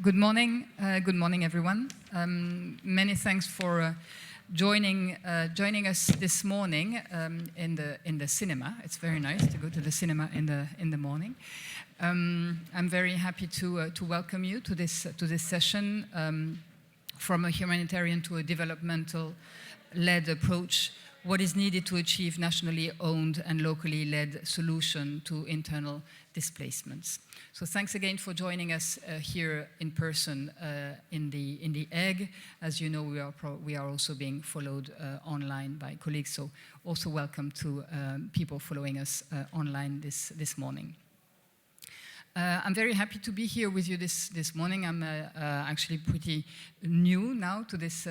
Good morning, everyone. Many thanks for joining us this morning in the cinema. It's very nice to go to the cinema in the morning. I'm very happy to welcome you to this session from a humanitarian to a developmental-led approach. What is needed to achieve nationally owned and locally led solution to internal displacements. So thanks again for joining us here in person in the Egg. As you know, we are also being followed online by colleagues. So also welcome to people following us online this morning. I'm very happy to be here with you this morning. I'm actually pretty new now to this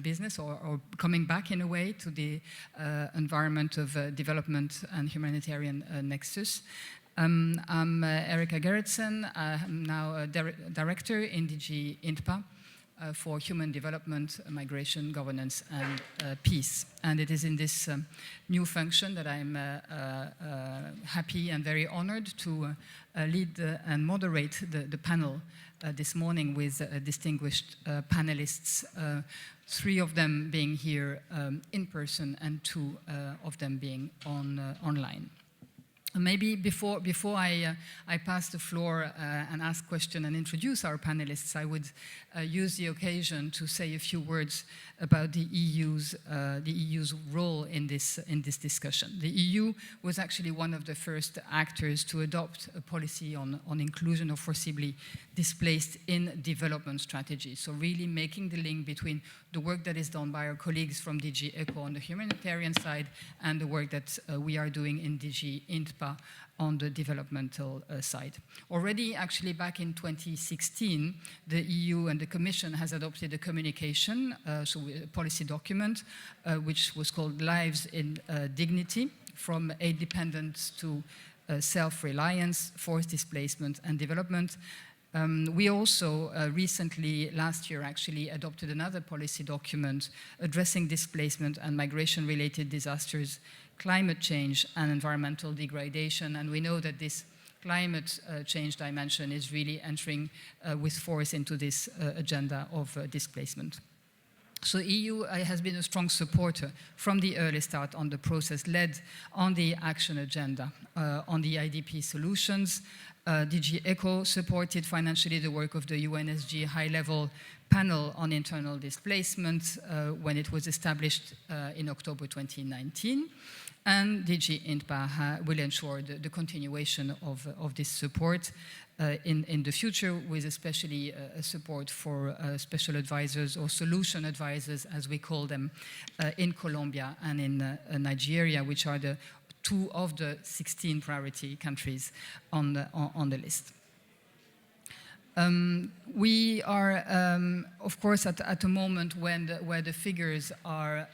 business, or coming back in a way to the environment of development and humanitarian nexus. I'm Erika Gerritsen. I'm now a director in DG INTPA for human development, migration, governance, and peace. And it is in this new function that I'm happy and very honored to lead and moderate the panel this morning with distinguished panelists, 3 of them being here in person and 2 of them being online. Maybe before I pass the floor and ask questions and introduce our panelists, I would use the occasion to say a few words about the EU's role in this discussion. The EU was actually one of the first actors to adopt a policy on inclusion of forcibly displaced in development strategy. So really making the link between the work that is done by our colleagues from DG ECHO on the humanitarian side and the work that we are doing in DG INTPA on the developmental side. Already, actually, back in 2016, the EU and the Commission has adopted a communication, so a policy document, which was called Lives in Dignity, from aid dependence to self-reliance, forced displacement and development. We also recently, last year actually, adopted another policy document addressing displacement and migration-related disasters, climate change and environmental degradation. And we know that this climate change dimension is really entering with force into this agenda of displacement. So EU has been a strong supporter from the early start on the process, led on the action agenda on the IDP solutions. DG ECHO supported financially the work of the UNSG high-level panel on internal displacement when it was established in October 2019. And DG INTPA will ensure the continuation of this support in the future, with especially support for special advisors or solution advisors, as we call them, in Colombia and in Nigeria, which are the 2 of the 16 priority countries on the list. We are, of course, at a moment where the figures are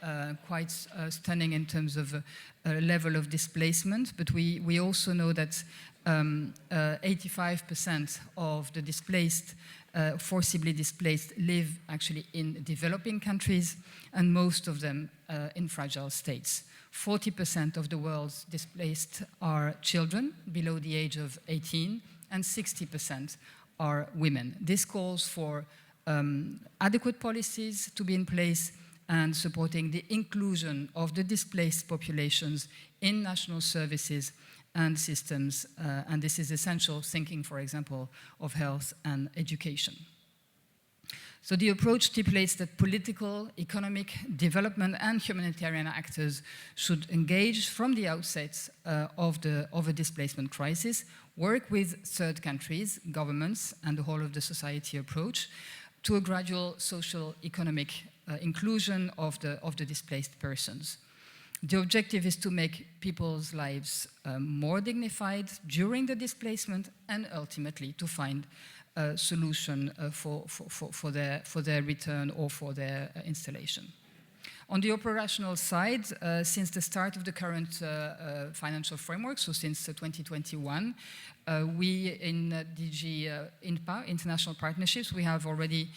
quite stunning in terms of level of displacement, but we also know that 85% of the displaced, forcibly displaced, live actually in developing countries, and most of them in fragile states. 40% of the world's displaced are children below the age of 18, and 60% are women. This calls for adequate policies to be in place and supporting the inclusion of the displaced populations in national services and systems, and this is essential, thinking, for example, of health and education. So the approach stipulates that political, economic, development and humanitarian actors should engage from the outset of a displacement crisis, work with third countries, governments and the whole of the society approach to a gradual social economic inclusion of the displaced persons. The objective is to make people's lives more dignified during the displacement and ultimately to find a solution for their return or for their installation. On the operational side, since the start of the current financial framework, so since 2021, we in DG INPA, International Partnerships, we have already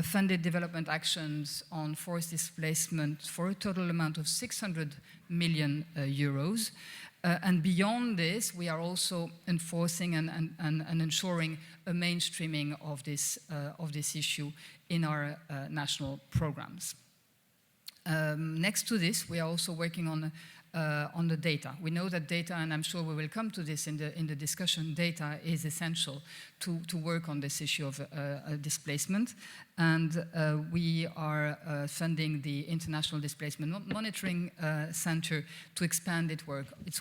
funded development actions on forced displacement for a total amount of 600 million euros. And beyond this, we are also enforcing and ensuring a mainstreaming of this issue in our national programs. Next to this, we are also working on the data. We know that data, and I'm sure we will come to this in the discussion, data is essential to work on this issue of displacement. And we are funding the International Displacement Monitoring Center to expand its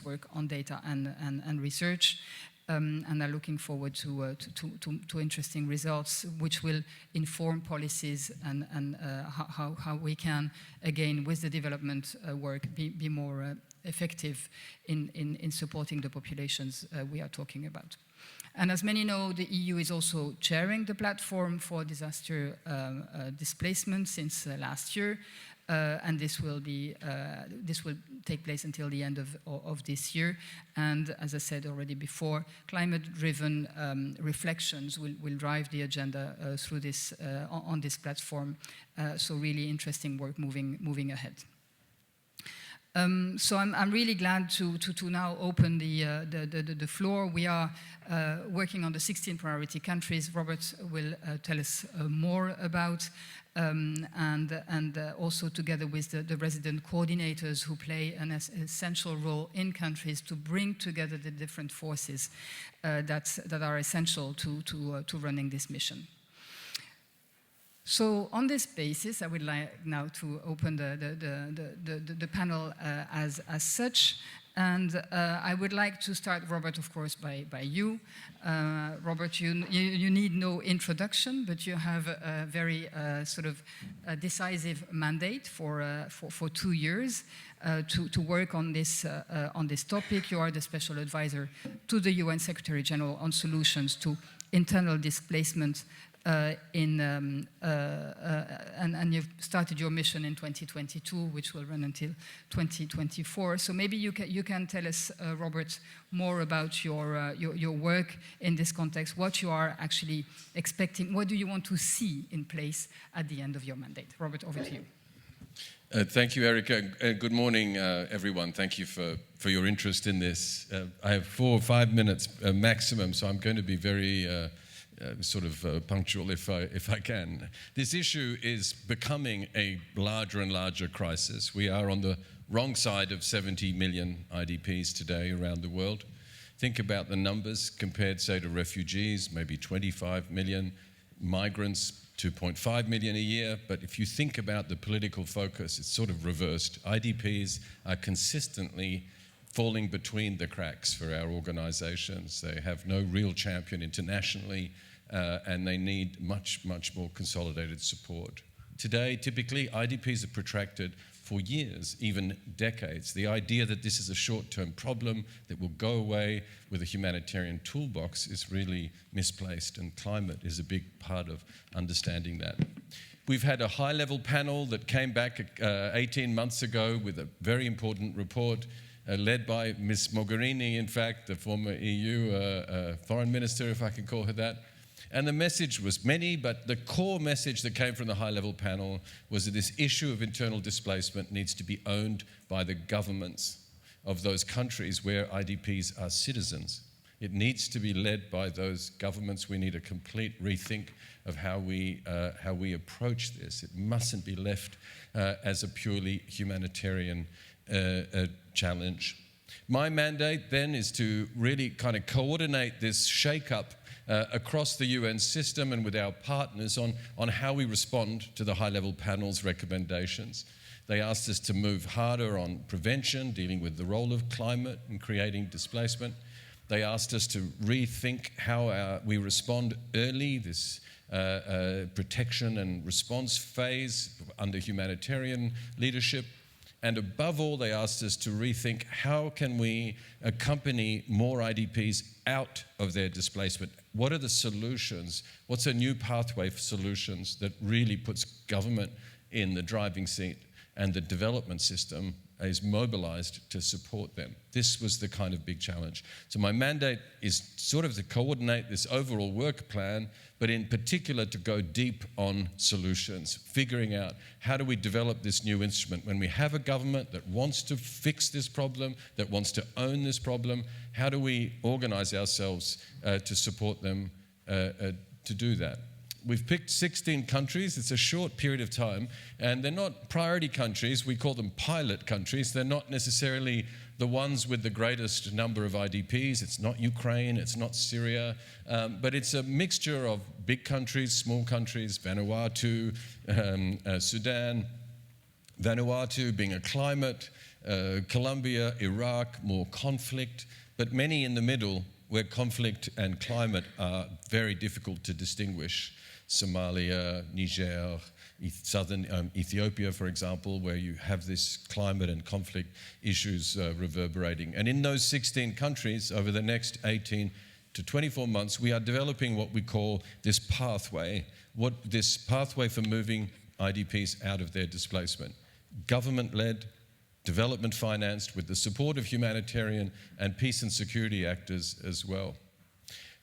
work on data and research. And are looking forward to interesting results, which will inform policies and how we can, again, with the development work, be more effective in supporting the populations we are talking about. And as many know, the EU is also chairing the platform for disaster displacement since last year. And this will take place until the end of this year. And as I said already before, climate-driven reflections will drive the agenda through this on this platform. So really interesting work moving ahead. So I'm really glad to now open the floor. We are working on the 16 priority countries. Robert will tell us more about, and also together with the resident coordinators who play an essential role in countries to bring together the different forces that are essential to running this mission. So on this basis, I would like now to open the panel as such. And I would like to start, Robert, of course, by you. Robert, you need no introduction, but you have a very sort of decisive mandate for 2 years to work on this topic. You are the special advisor to the UN Secretary General on solutions to internal displacement. And you've started your mission in 2022, which will run until 2024. So maybe you can tell us, Robert, more about your work in this context, what you are actually expecting, what do you want to see in place at the end of your mandate? Robert, over to you. Thank you, Erica. Good morning, everyone. Thank you for your interest in this. I have 4 or 5 minutes maximum, so I'm going to be very punctual if I can. This issue is becoming a larger and larger crisis. We are on the wrong side of 70 million IDPs today around the world. Think about the numbers compared, say, to refugees, maybe 25 million, migrants, 2.5 million a year. But if you think about the political focus, it's sort of reversed. IDPs are consistently falling between the cracks for our organizations. They have no real champion internationally, and they need much, much more consolidated support. Today, typically, IDPs are protracted for years, even decades. The idea that this is a short-term problem that will go away with a humanitarian toolbox is really misplaced, and climate is a big part of understanding that. We've had a high-level panel that came back 18 months ago with a very important report led by Ms. Mogherini, in fact, the former EU foreign minister, if I can call her that. And the message was many, but the core message that came from the high-level panel was that this issue of internal displacement needs to be owned by the governments of those countries where IDPs are citizens. It needs to be led by those governments. We need a complete rethink of how we approach this. It mustn't be left as a purely humanitarian challenge. My mandate then is to really kind of coordinate this shake-up across the UN system and with our partners on how we respond to the high-level panel's recommendations. They asked us to move harder on prevention, dealing with the role of climate and creating displacement. They asked us to rethink how we respond early, this protection and response phase under humanitarian leadership. And above all, they asked us to rethink how can we accompany more IDPs out of their displacement. What are the solutions? What's a new pathway for solutions that really puts government in the driving seat and the development system is mobilized to support them. This was the kind of big challenge. So my mandate is sort of to coordinate this overall work plan, but in particular to go deep on solutions, figuring out how do we develop this new instrument. When we have a government that wants to fix this problem, that wants to own this problem, how do we organize ourselves to support them to do that? We've picked 16 countries. It's a short period of time, and they're not priority countries. We call them pilot countries. They're not necessarily the ones with the greatest number of IDPs. It's not Ukraine, it's not Syria, but it's a mixture of big countries, small countries, Vanuatu, Sudan, Vanuatu being a climate, Colombia, Iraq, more conflict, but many in the middle where conflict and climate are very difficult to distinguish. Somalia, Niger, southern Ethiopia, for example, where you have this climate and conflict issues reverberating. And in those 16 countries, over the next 18 to 24 months, we are developing what we call this pathway for moving IDPs out of their displacement. Government-led, development financed with the support of humanitarian and peace and security actors as well.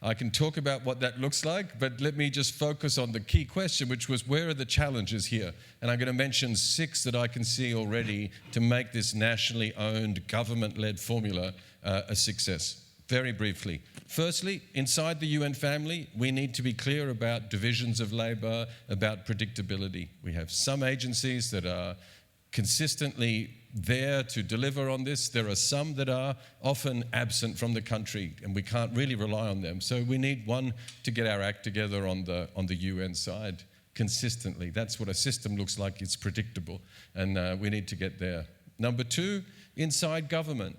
I can talk about what that looks like, but let me just focus on the key question, which was, where are the challenges here? And I'm going to mention 6 that I can see already to make this nationally owned, government-led formula a success. Very briefly. Firstly, inside the UN family, we need to be clear about divisions of labor, about predictability. We have some agencies that are consistently there to deliver on this. There are some that are often absent from the country, and we can't really rely on them. So we need one to get our act together on the UN side consistently. That's what a system looks like. It's predictable, and we need to get there. Number 2, inside government.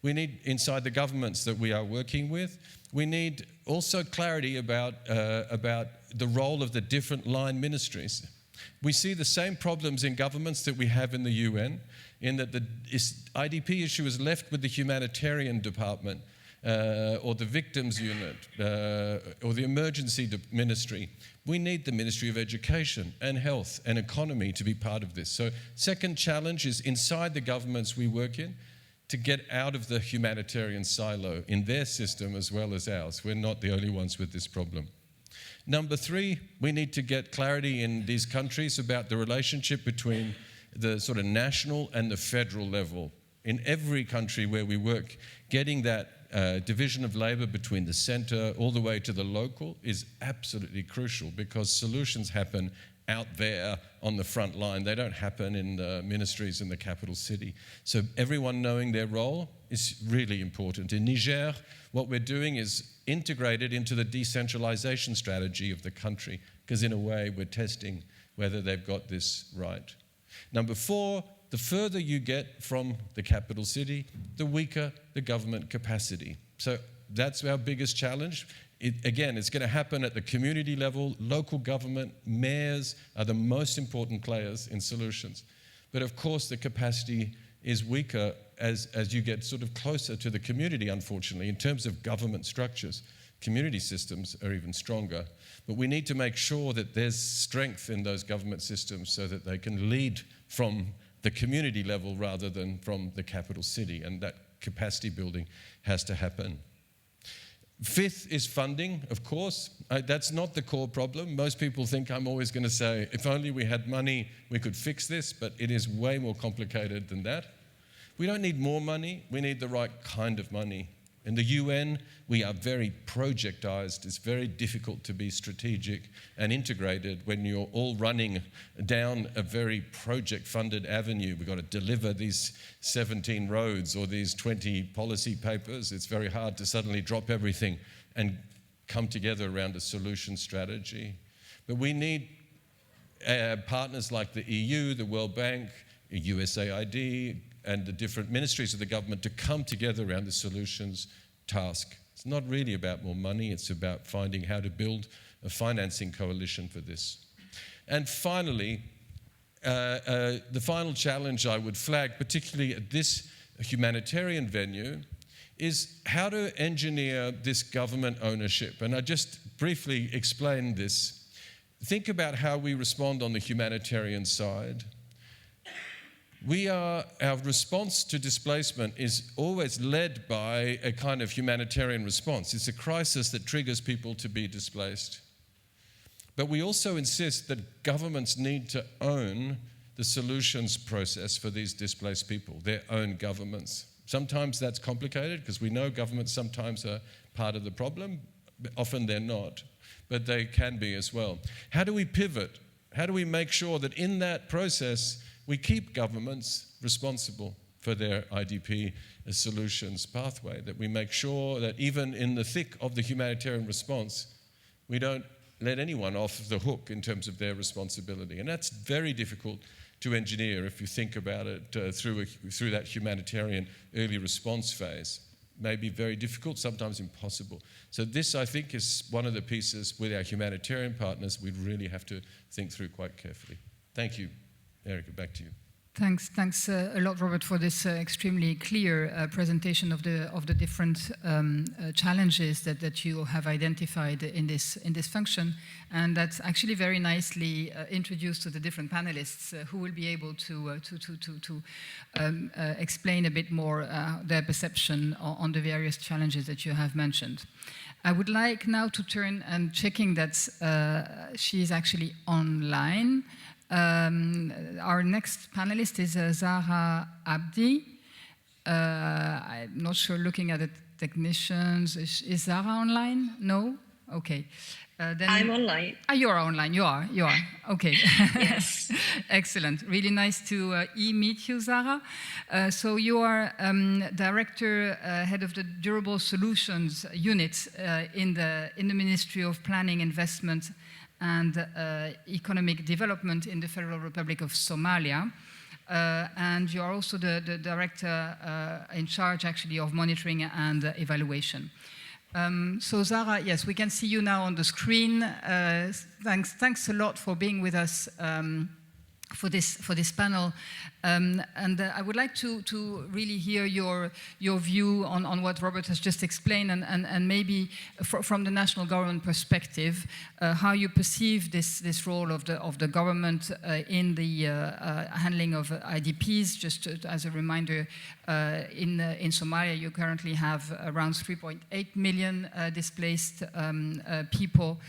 We need, inside the governments that we are working with, we need also clarity about the role of the different line ministries. We see the same problems in governments that we have in the UN, in that the IDP issue is left with the humanitarian department or the victims unit or the emergency ministry. We need the Ministry of Education and Health and Economy to be part of this. So second challenge is inside the governments we work in, to get out of the humanitarian silo in their system as well as ours. We're not the only ones with this problem. Number 3, we need to get clarity in these countries about the relationship between the sort of national and the federal level. In every country where we work, getting that division of labor between the center all the way to the local is absolutely crucial, because solutions happen out there on the front line. They don't happen in the ministries in the capital city. So everyone knowing their role is really important. In Niger, what we're doing is integrated into the decentralization strategy of the country, because in a way we're testing whether they've got this right. Number 4, the further you get from the capital city, the weaker the government capacity. So that's our biggest challenge. Again, it's going to happen at the community level. Local government, mayors are the most important players in solutions. But of course, the capacity is weaker as you get sort of closer to the community, unfortunately, in terms of government structures. Community systems are even stronger. But we need to make sure that there's strength in those government systems so that they can lead from the community level rather than from the capital city. And that capacity building has to happen. 5th is funding, of course. That's not the core problem. Most people think I'm always going to say, if only we had money, we could fix this, but it is way more complicated than that. We don't need more money, we need the right kind of money. In the UN, we are very projectized. It's very difficult to be strategic and integrated when you're all running down a very project-funded avenue. We've got to deliver these 17 roads or these 20 policy papers. It's very hard to suddenly drop everything and come together around a solution strategy. But we need partners like the EU, the World Bank, USAID, and the different ministries of the government to come together around the solutions task. It's not really about more money, it's about finding how to build a financing coalition for this. And finally, the final challenge I would flag, particularly at this humanitarian venue, is how to engineer this government ownership. And I just briefly explain this. Think about how we respond on the humanitarian side. our response to displacement is always led by a kind of humanitarian response. It's a crisis that triggers people to be displaced. But we also insist that governments need to own the solutions process for these displaced people, their own governments. Sometimes that's complicated because we know governments sometimes are part of the problem, but often they're not, but they can be as well. How do we pivot? How do we make sure that in that process we keep governments responsible for their IDP solutions pathway, that we make sure that even in the thick of the humanitarian response, we don't let anyone off the hook in terms of their responsibility. And that's very difficult to engineer if you think about it through that humanitarian early response phase. May be very difficult, sometimes impossible. So this, I think, is one of the pieces with our humanitarian partners we really have to think through quite carefully. Thank you. Erica, back to you. Thanks a lot, Robert, for this extremely clear presentation of the different challenges that you have identified in this function, and that's actually very nicely introduced to the different panelists who will be able to explain a bit more their perception on the various challenges that you have mentioned. I would like now to turn and checking that she is actually online. Our next panelist is Zahra Abdi. I'm not sure, looking at the technicians, is Zahra online? No? Okay. Then I'm online. You are online, you are. Okay. Yes. Excellent. Really nice to meet you, Zahra. So you are Director, Head of the Durable Solutions Unit in the Ministry of Planning, Investment and Economic Development in the Federal Republic of Somalia. And you are also the Director in charge, actually, of monitoring and evaluation. So Zahra, yes, we can see you now on the screen. Thanks a lot for being with us for this panel. And I would like to really hear your view on what Robert has just explained, and maybe from the national government perspective, how you perceive this role of the government in the handling of IDPs. Just as a reminder, in Somalia, you currently have around 3.8 million displaced people.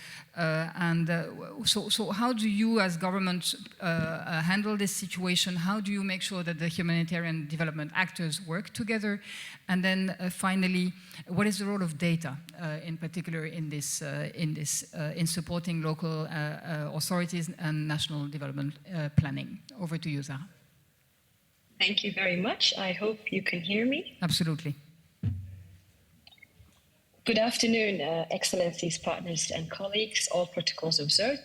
So how do you as government handle this situation? How do you make sure that the humanitarian development actors work together? And then finally, what is the role of data in particular in supporting local authorities and national development planning? Over to you, Zahra. Thank you very much. I hope you can hear me. Absolutely. Good afternoon, Excellencies, partners, and colleagues, all protocols observed.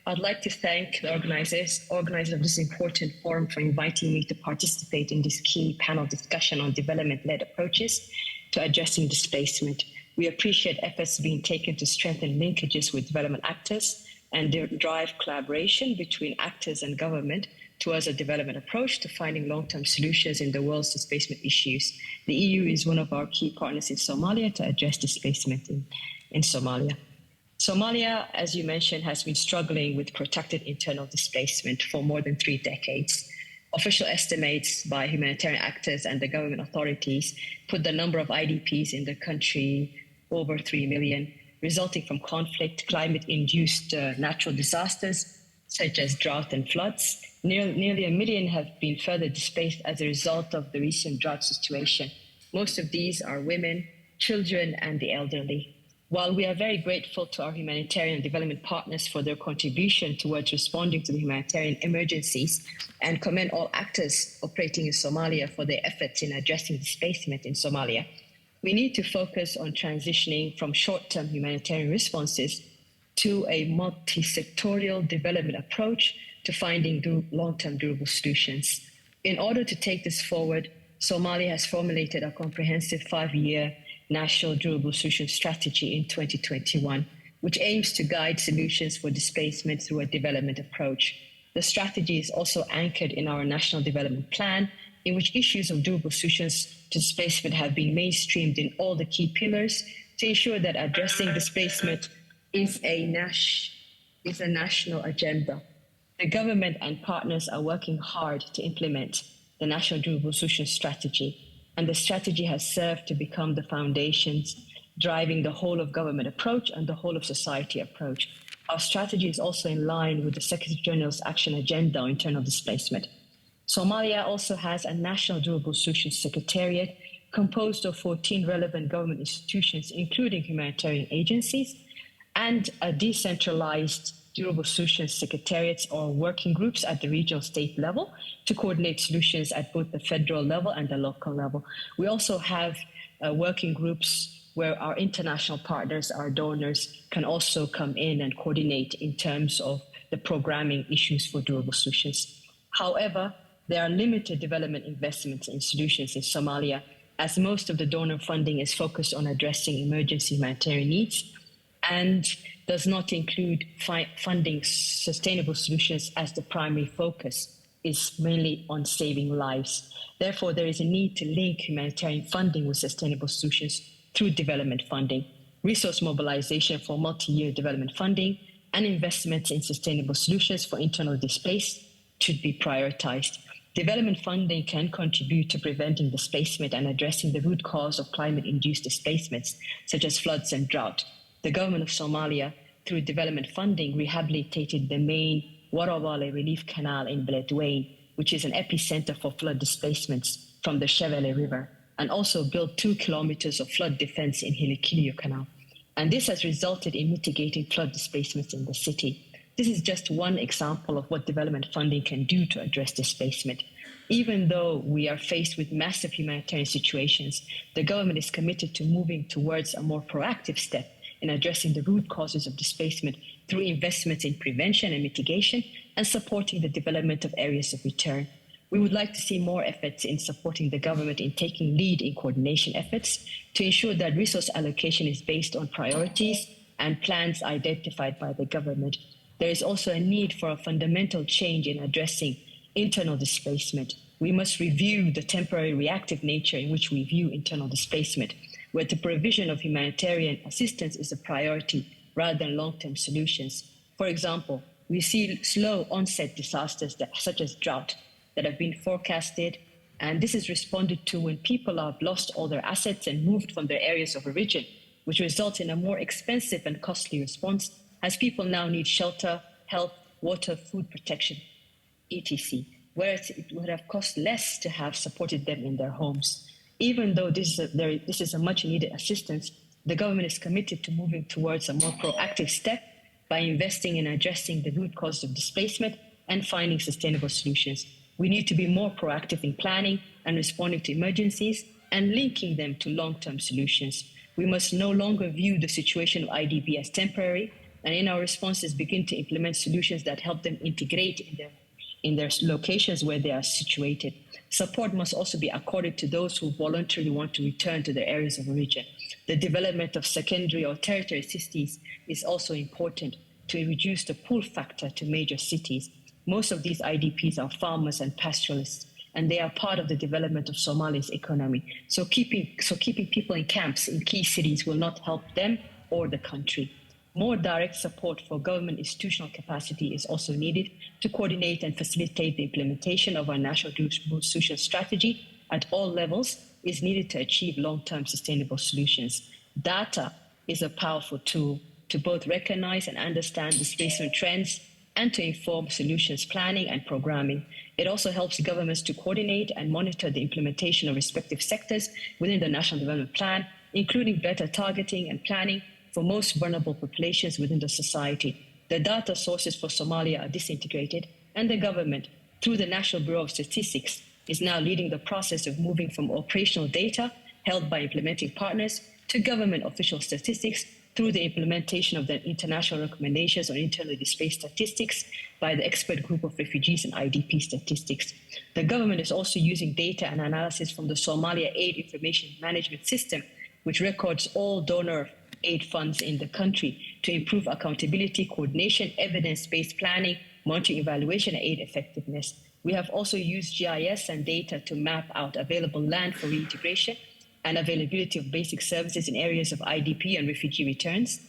I'd like to thank the organizers of this important forum for inviting me to participate in this key panel discussion on development-led approaches to addressing displacement. We appreciate efforts being taken to strengthen linkages with development actors and drive collaboration between actors and government towards a development approach to finding long-term solutions in the world's displacement issues. The EU is one of our key partners in Somalia to address displacement in Somalia. Somalia, as you mentioned, has been struggling with protracted internal displacement for more than 3 decades. Official estimates by humanitarian actors and the government authorities put the number of IDPs in the country over 3 million, resulting from conflict, climate-induced natural disasters, such as drought and floods. Nearly 1 million have been further displaced as a result of the recent drought situation. Most of these are women, children, and the elderly. While we are very grateful to our humanitarian development partners for their contribution towards responding to the humanitarian emergencies, and commend all actors operating in Somalia for their efforts in addressing displacement in Somalia, we need to focus on transitioning from short-term humanitarian responses to a multi-sectorial development approach to finding long-term durable solutions. In order to take this forward, Somalia has formulated a comprehensive 5-year National Durable Solutions Strategy in 2021, which aims to guide solutions for displacement through a development approach. The strategy is also anchored in our National Development Plan, in which issues of durable solutions to displacement have been mainstreamed in all the key pillars to ensure that addressing displacement is a national agenda. The government and partners are working hard to implement the National Durable Solutions Strategy. And the strategy has served to become the foundations driving the whole of government approach and the whole of society approach. Our strategy is also in line with the Secretary General's action agenda on internal displacement. Somalia also has a National Durable Solutions Secretariat composed of 14 relevant government institutions, including humanitarian agencies, and a decentralized durable solutions secretariats or working groups at the regional state level to coordinate solutions at both the federal level and the local level. We also have working groups where our international partners, our donors, can also come in and coordinate in terms of the programming issues for durable solutions. However, there are limited development investments in solutions in Somalia, as most of the donor funding is focused on addressing emergency humanitarian needs and does not include funding sustainable solutions as the primary focus is mainly on saving lives. Therefore, there is a need to link humanitarian funding with sustainable solutions through development funding, resource mobilization for multi-year development funding, and investments in sustainable solutions for internal displaced should be prioritized. Development funding can contribute to preventing displacement and addressing the root cause of climate-induced displacements, such as floods and drought. The government of Somalia, through development funding, rehabilitated the main Warawale Relief Canal in Beledweyne, which is an epicenter for flood displacements from the Chevele River, and also built 2 kilometers of flood defense in Hilikilio Canal. And this has resulted in mitigating flood displacements in the city. This is just one example of what development funding can do to address displacement. Even though we are faced with massive humanitarian situations, the government is committed to moving towards a more proactive step in addressing the root causes of displacement through investments in prevention and mitigation and supporting the development of areas of return. We would like to see more efforts in supporting the government in taking lead in coordination efforts to ensure that resource allocation is based on priorities and plans identified by the government. There is also a need for a fundamental change in addressing internal displacement. We must review the temporary reactive nature in which we view internal displacement, where the provision of humanitarian assistance is a priority rather than long-term solutions. For example, we see slow onset disasters such as drought that have been forecasted, and this is responded to when people have lost all their assets and moved from their areas of origin, which results in a more expensive and costly response, as people now need shelter, health, water, food protection, etc., whereas it would have cost less to have supported them in their homes. Even though this is a much-needed assistance, the government is committed to moving towards a more proactive step by investing in addressing the root cause of displacement and finding sustainable solutions. We need to be more proactive in planning and responding to emergencies and linking them to long-term solutions. We must no longer view the situation of IDP as temporary, and in our responses begin to implement solutions that help them integrate in their locations where they are situated. Support must also be accorded to those who voluntarily want to return to their areas of origin. The development of secondary or tertiary cities is also important to reduce the pull factor to major cities. Most of these IDPs are farmers and pastoralists, and they are part of the development of Somalia's economy. So keeping people in camps in key cities will not help them or the country. More direct support for government institutional capacity is also needed to coordinate and facilitate the implementation of our national solution strategy at all levels is needed to achieve long-term sustainable solutions. Data is a powerful tool to both recognize and understand displacement trends and to inform solutions planning and programming. It also helps governments to coordinate and monitor the implementation of respective sectors within the National Development Plan, including better targeting and planning for most vulnerable populations within the society. The data sources for Somalia are disintegrated, and the government, through the National Bureau of Statistics, is now leading the process of moving from operational data held by implementing partners to government official statistics through the implementation of the international recommendations on internally displaced statistics by the expert group of refugees and IDP statistics. The government is also using data and analysis from the Somalia Aid Information Management System, which records all donor aid funds in the country to improve accountability, coordination, evidence-based planning, monitoring, evaluation, and aid effectiveness. We have also used GIS and data to map out available land for reintegration and availability of basic services in areas of IDP and refugee returns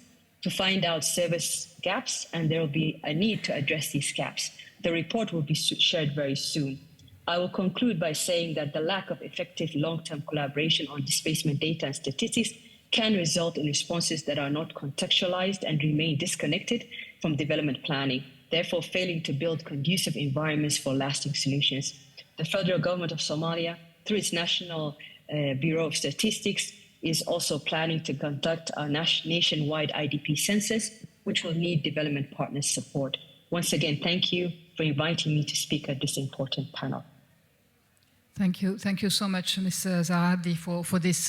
to find out service gaps, and there will be a need to address these gaps. The report will be shared very soon. I will conclude by saying that the lack of effective long-term collaboration on displacement data and statistics can result in responses that are not contextualized and remain disconnected from development planning, therefore failing to build conducive environments for lasting solutions. The federal government of Somalia, through its National Bureau of Statistics, is also planning to conduct a nationwide IDP census, which will need development partners' support. Once again, thank you for inviting me to speak at this important panel. Thank you so much, Ms. Zahabdi, for this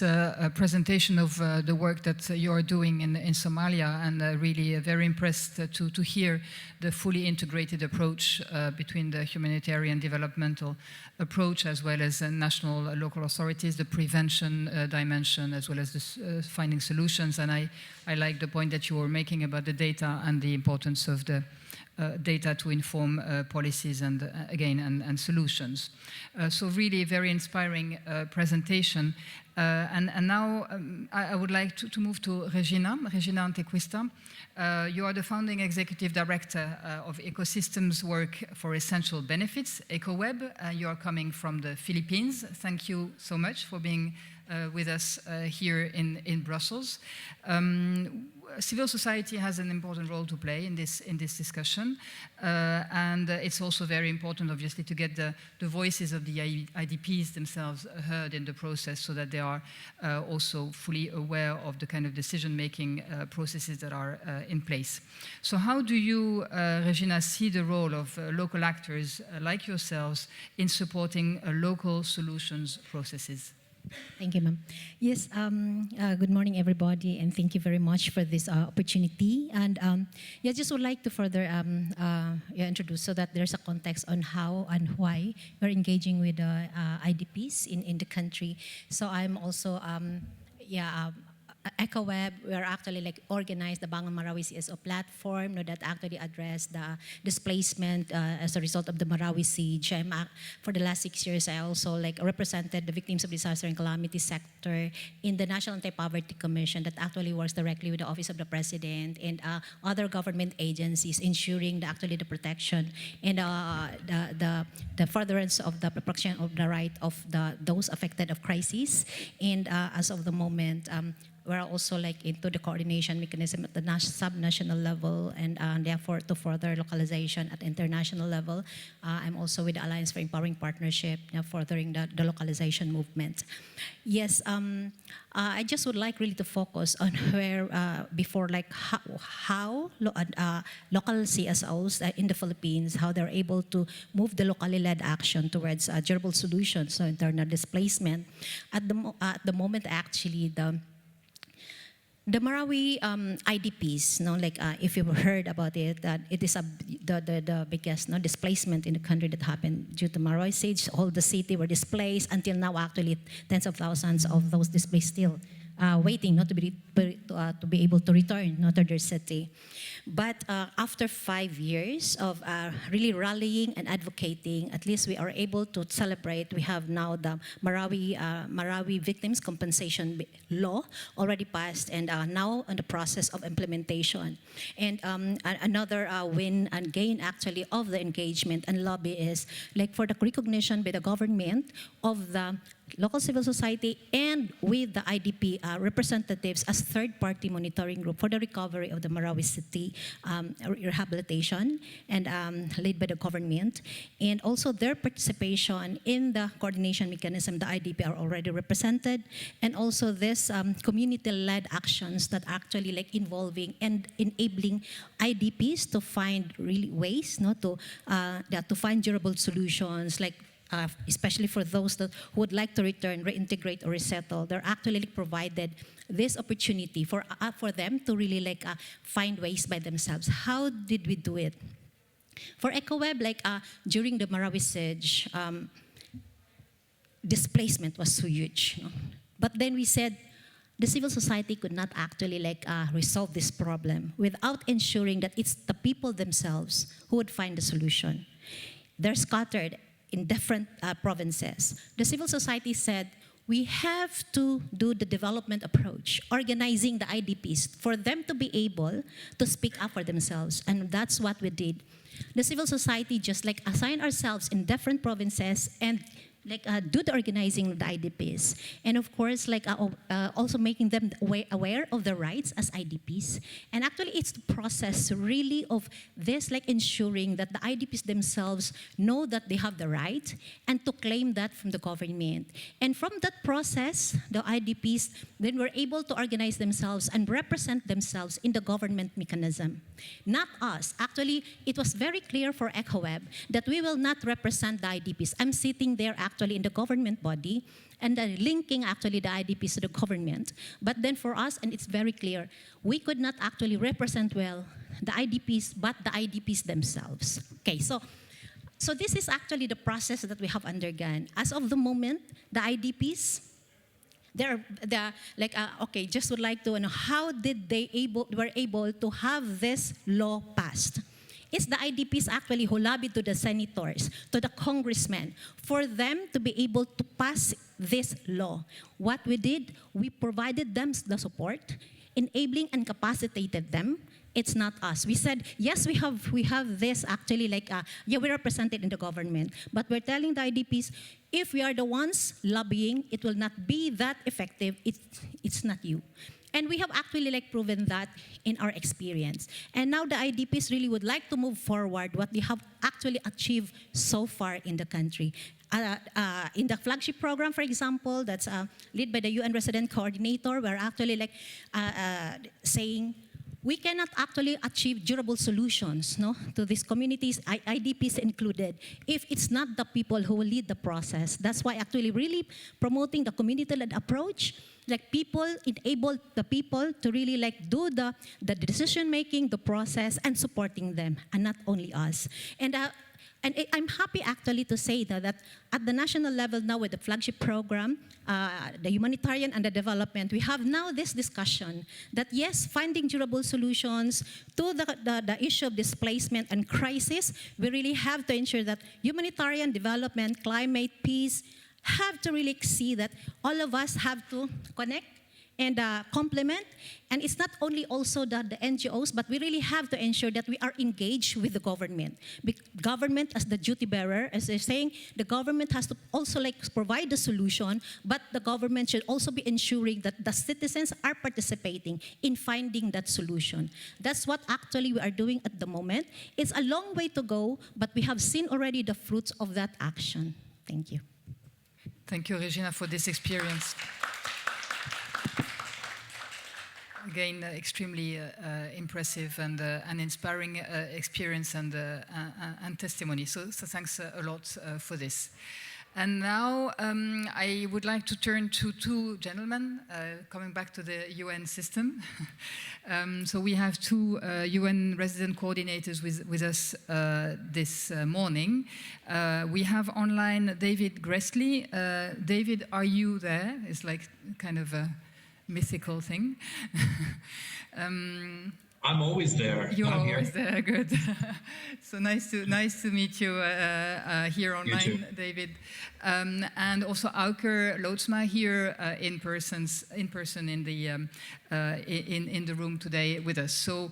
presentation of the work that you are doing in Somalia, and really very impressed to hear the fully integrated approach between the humanitarian developmental approach as well as national local authorities, the prevention dimension as well as the finding solutions. And I like the point that you were making about the data and the importance of the data to inform policies and and solutions. So really very inspiring presentation. And now I would like to move to Regina Antequista. You are the founding executive director of Ecosystems Work for Essential Benefits, EcoWeb. You are coming from the Philippines. Thank you so much for being with us here in Brussels. Civil society has an important role to play in this discussion, and it's also very important, obviously, to get the voices of the IDPs themselves heard in the process, so that they are also fully aware of the kind of decision-making processes that are in place. So how do you, Regina, see the role of local actors like yourselves in supporting local solutions processes? Thank you, ma'am. Yes, good morning, everybody, and thank you very much for this opportunity. And just would like to further introduce so that there's a context on how and why we're engaging with IDPs in the country. So I'm also, EcoWeb, we're actually like organized the Bangon Marawi CSO platform that actually address the displacement as a result of the Marawi siege. For the last 6 years, I also like represented the victims of disaster and calamity sector in the National Anti-Poverty Commission that actually works directly with the Office of the President and other government agencies, ensuring the protection and the furtherance of the protection of the right of those affected of crises. And as of the moment, we're also like into the coordination mechanism at the sub-national level, and therefore to further localization at international level. I'm also with the Alliance for Empowering Partnership, furthering the localization movement. Yes, I just would like really to focus on where before, like how local CSOs in the Philippines, how they're able to move the locally led action towards durable solutions, so internal displacement. At the moment, actually, the Marawi IDPs, if you've heard about it, that it is the biggest displacement in the country that happened due to Marawi siege. All the city were displaced. Until now, actually, tens of thousands of those displaced still waiting not to be able to return to their city. But after 5 years of really rallying and advocating, at least we are able to celebrate. We have now the Marawi Victims Compensation Law already passed and now in the process of implementation. And another win and gain actually of the engagement and lobby is like for the recognition by the government of the local civil society and with the IDP representatives as third-party monitoring group for the recovery of the Marawi city rehabilitation and led by the government. And also their participation in the coordination mechanism, the IDP are already represented. And also this community-led actions that actually like involving and enabling IDPs to find really ways to find durable solutions, like especially for those who would like to return, reintegrate, or resettle. They're actually provided this opportunity for them to really find ways by themselves. How did we do it? For EcoWeb, during the Marawi siege, displacement was so huge. But then we said, the civil society could not actually resolve this problem without ensuring that it's the people themselves who would find the solution. They're scattered in different provinces. The civil society said, we have to do the development approach, organizing the IDPs for them to be able to speak up for themselves. And that's what we did. The civil society just like assigned ourselves in different provinces and do the organizing of the IDPs. And of course, also making them aware of their rights as IDPs. And actually, it's the process really of this, ensuring that the IDPs themselves know that they have the right and to claim that from the government. And from that process, the IDPs then were able to organize themselves and represent themselves in the government mechanism. Not us. Actually, it was very clear for EcoWeb that we will not represent the IDPs. I'm sitting there actually in the government body and linking actually the IDPs to the government. But then for us, and it's very clear, we could not actually represent well the IDPs, but the IDPs themselves. Okay, so this is actually the process that we have undergone. As of the moment, the IDPs, just would like to know how did were able to have this law passed. It's the IDPs actually who lobbied to the senators, to the congressmen, for them to be able to pass this law. What we did, we provided them the support, enabling and capacitated them. It's not us. We said, yes, we have this actually we're represented in the government, but we're telling the IDPs, if we are the ones lobbying, it will not be that effective. It's not you. And we have actually proven that in our experience. And now the IDPs really would like to move forward what they have actually achieved so far in the country. In the flagship program, for example, that's led by the UN Resident Coordinator, we're actually saying, we cannot actually achieve durable solutions to these communities, IDPs included, if it's not the people who will lead the process. That's why actually really promoting the community-led approach, people enable the people to really do the decision-making, the process, and supporting them, and not only us. And I'm happy actually to say that at the national level now with the flagship program, the humanitarian and the development, we have now this discussion that yes, finding durable solutions to the issue of displacement and crisis, we really have to ensure that humanitarian development, climate, peace, have to really see that all of us have to connect and complement. And it's not only also the NGOs, but we really have to ensure that we are engaged with the government. Government as the duty bearer, as they're saying, the government has to also provide the solution, but the government should also be ensuring that the citizens are participating in finding that solution. That's what actually we are doing at the moment. It's a long way to go, but we have seen already the fruits of that action. Thank you. Thank you, Regina, for this experience. Again, extremely impressive and inspiring experience and testimony. So thanks a lot for this. And now I would like to turn to two gentlemen, coming back to the UN system. So we have two UN resident coordinators with us this morning. We have online David Gressley. David, are you there? It's kind of a mythical thing. I'm always there. You're I'm always here. there. Good. So nice to meet you here online, David, and also Auker Lootsma here in person in the room today with us. So,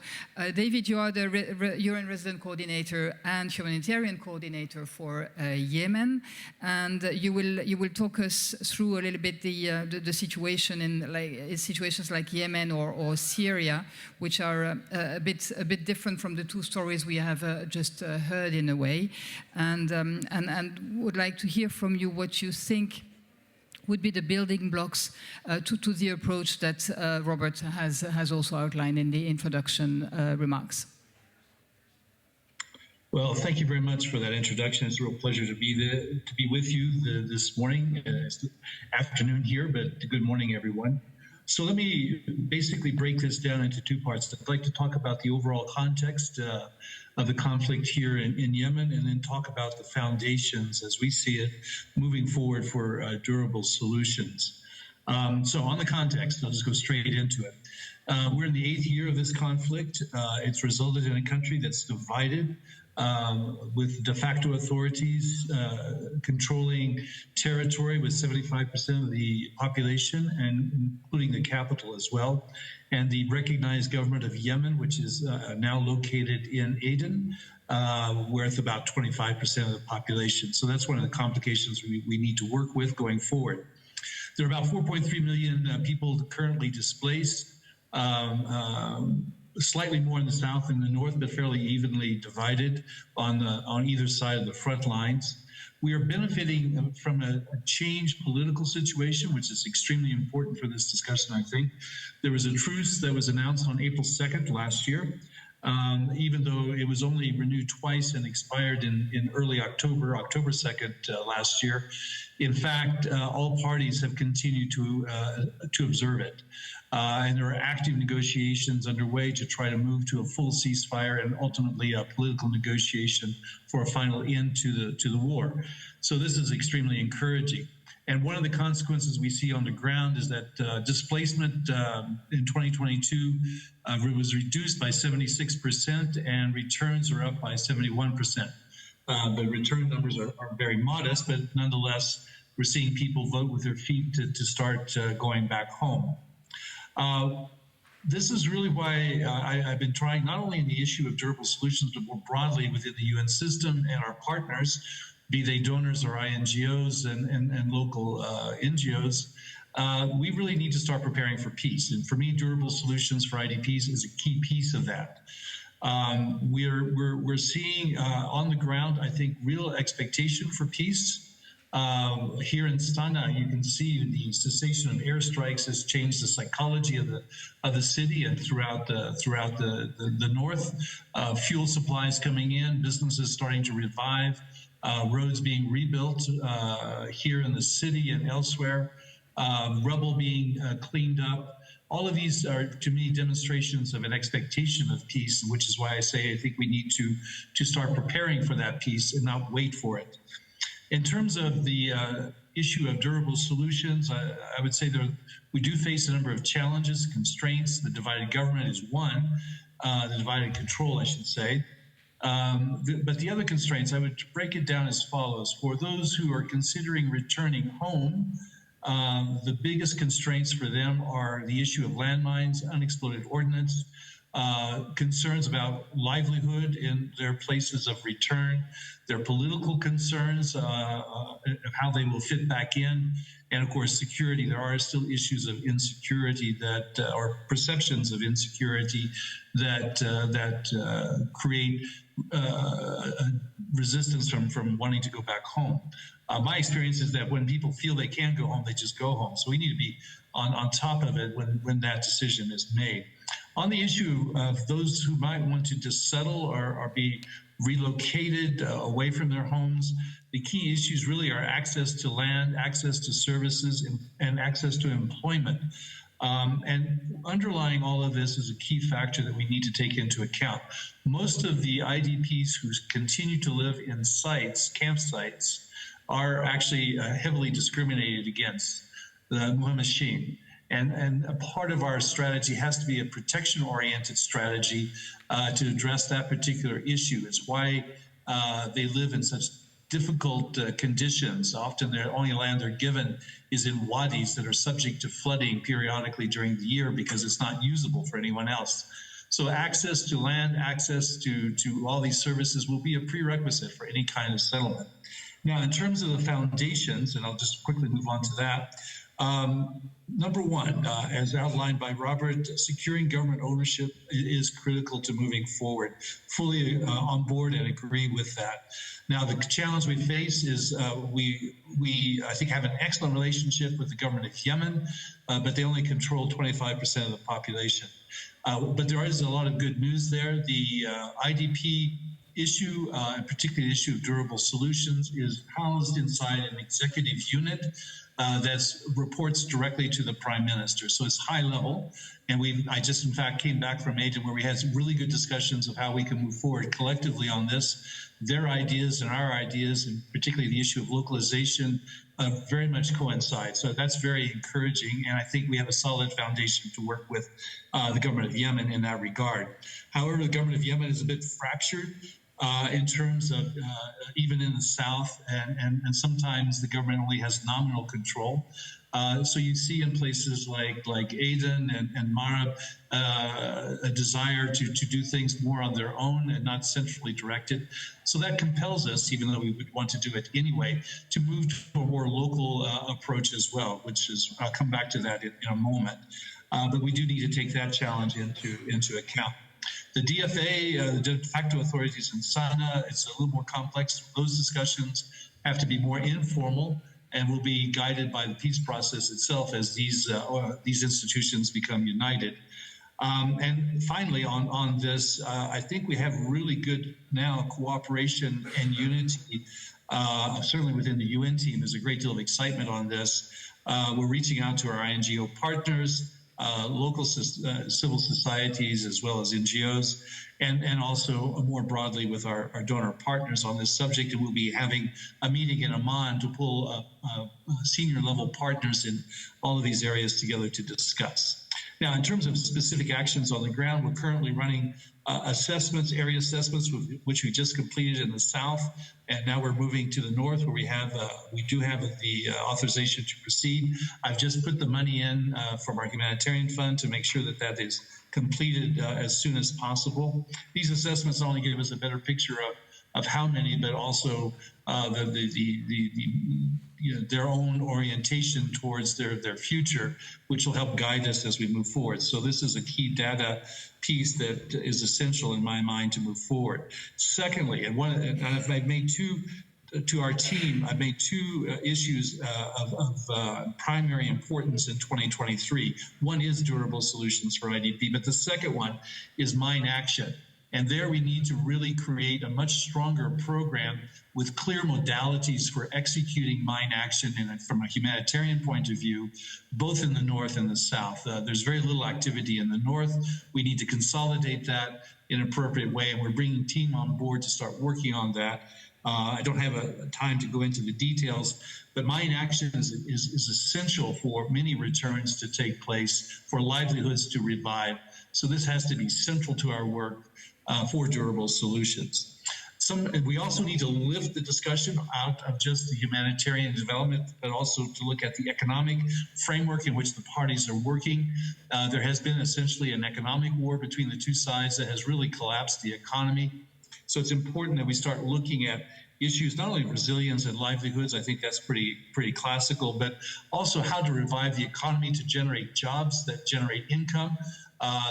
David, you are the UN resident coordinator and humanitarian coordinator for Yemen, and you will talk us through a little bit the situation in situations like Yemen or Syria, which are a bit different from the two stories we have just heard in a way, and would like to hear from you what you think would be the building blocks to the approach that Robert has also outlined in the introduction remarks. Well, thank you very much for that introduction. It's a real pleasure to be with you this morning. It's the afternoon here, but good morning, everyone. So let me basically break this down into two parts. I'd like to talk about the overall context of the conflict here in Yemen, and then talk about the foundations as we see it moving forward for durable solutions. So on the context, I'll just go straight into it. We're in the 8th year of this conflict. It's resulted in a country that's divided with de facto authorities controlling territory with 75% of the population, and including the capital as well, and the recognized government of Yemen, which is now located in Aden, with about 25% of the population. So that's one of the complications we need to work with going forward. There are about 4.3 million people currently displaced, slightly more in the south than the north, but fairly evenly divided on either side of the front lines. We are benefiting from a changed political situation, which is extremely important for this discussion, I think. There was a truce that was announced on April 2nd last year, even though it was only renewed twice and expired in early October 2nd last year. In fact, all parties have continued to observe it. And there are active negotiations underway to try to move to a full ceasefire and ultimately a political negotiation for a final end to the war. So this is extremely encouraging. And one of the consequences we see on the ground is that displacement in 2022 was reduced by 76%, and returns are up by 71%. The return numbers are very modest, but nonetheless, we're seeing people vote with their feet to start going back home. This is really why I've been trying, not only in the issue of durable solutions, but more broadly within the UN system and our partners, be they donors or INGOs and local NGOs, we really need to start preparing for peace. And for me, durable solutions for IDPs is a key piece of that. We're seeing on the ground, I think, real expectation for peace. Here in Stana, you can see the cessation of airstrikes has changed the psychology of the city and throughout the north. Fuel supplies coming in, businesses starting to revive, roads being rebuilt here in the city and elsewhere, rubble being cleaned up. All of these are, to me, demonstrations of an expectation of peace, which is why I say I think we need to start preparing for that peace and not wait for it. In terms of the issue of durable solutions, I would say we do face a number of challenges, constraints. The divided government is one, the divided control, I should say. But the other constraints, I would break it down as follows. For those who are considering returning home, the biggest constraints for them are the issue of landmines, unexploded ordnance, concerns about livelihood in their places of return, their political concerns of how they will fit back in, and of course security. There are still issues of insecurity that or perceptions of insecurity that create resistance from wanting to go back home. My experience is that when people feel they can go home, they just go home. So we need to be on top of it when that decision is made. On the issue of those who might want to just settle or be relocated away from their homes, the key issues really are access to land, access to services, and access to employment. And underlying all of this is a key factor that we need to take into account. Most of the IDPs who continue to live in campsites, are actually heavily discriminated against, the Muhammashim. And a part of our strategy has to be a protection-oriented strategy to address that particular issue. It's why they live in such difficult conditions. Often the only land they're given is in wadis that are subject to flooding periodically during the year because it's not usable for anyone else. So access to land, access to all these services will be a prerequisite for any kind of settlement. Now, in terms of the foundations, and I'll just quickly move on to that, number one, as outlined by Robert, securing government ownership is critical to moving forward. Fully on board and agree with that. Now, the challenge we face is we I think, have an excellent relationship with the government of Yemen, but they only control 25% of the population. But there is a lot of good news there. The IDP issue, and particularly the issue of durable solutions, is housed inside an executive unit that reports directly to the Prime Minister. So it's high level. And I just, in fact, came back from Aden where we had some really good discussions of how we can move forward collectively on this. Their ideas and our ideas, and particularly the issue of localization, very much coincide. So that's very encouraging. And I think we have a solid foundation to work with the government of Yemen in that regard. However, the government of Yemen is a bit fractured. in terms of even in the South, and sometimes the government only has nominal control. So you see in places like Aden and Marib a desire to do things more on their own and not centrally directed. So that compels us, even though we would want to do it anyway, to move to a more local approach as well, which is, I'll come back to that in a moment. But we do need to take that challenge into account. The DFA, the de facto authorities in Sana, it's a little more complex. Those discussions have to be more informal and will be guided by the peace process itself as these institutions become united. And finally, on this, I think we have really good now cooperation and unity. Certainly within the UN team, there's a great deal of excitement on this. We're reaching out to our NGO partners, local civil societies, as well as NGOs, and also more broadly with our donor partners on this subject. And we'll be having a meeting in Amman to pull senior level partners in all of these areas together to discuss. Now, in terms of specific actions on the ground, we're currently running assessments, area assessments, which we just completed in the South, and now we're moving to the North, where we do have the authorization to proceed. I've just put the money in from our humanitarian fund to make sure that that is completed as soon as possible. These assessments not only give us a better picture of how many, but also their own orientation towards their future, which will help guide us as we move forward. So this is a key data piece that is essential in my mind to move forward. Secondly, and I've made to our team, I've made two issues of primary importance in 2023. One is durable solutions for IDP, but the second one is mine action. And there we need to really create a much stronger program with clear modalities for executing mine action from a humanitarian point of view, both in the North and the South. There's very little activity in the North. We need to consolidate that in an appropriate way, and we're bringing team on board to start working on that. I don't have a time to go into the details, but mine action is essential for many returns to take place, for livelihoods to revive. So this has to be central to our work for durable solutions. We also need to lift the discussion out of just the humanitarian development, but also to look at the economic framework in which the parties are working. There has been essentially an economic war between the two sides that has really collapsed the economy. So it's important that we start looking at issues, not only resilience and livelihoods, I think that's pretty classical, but also how to revive the economy to generate jobs that generate income,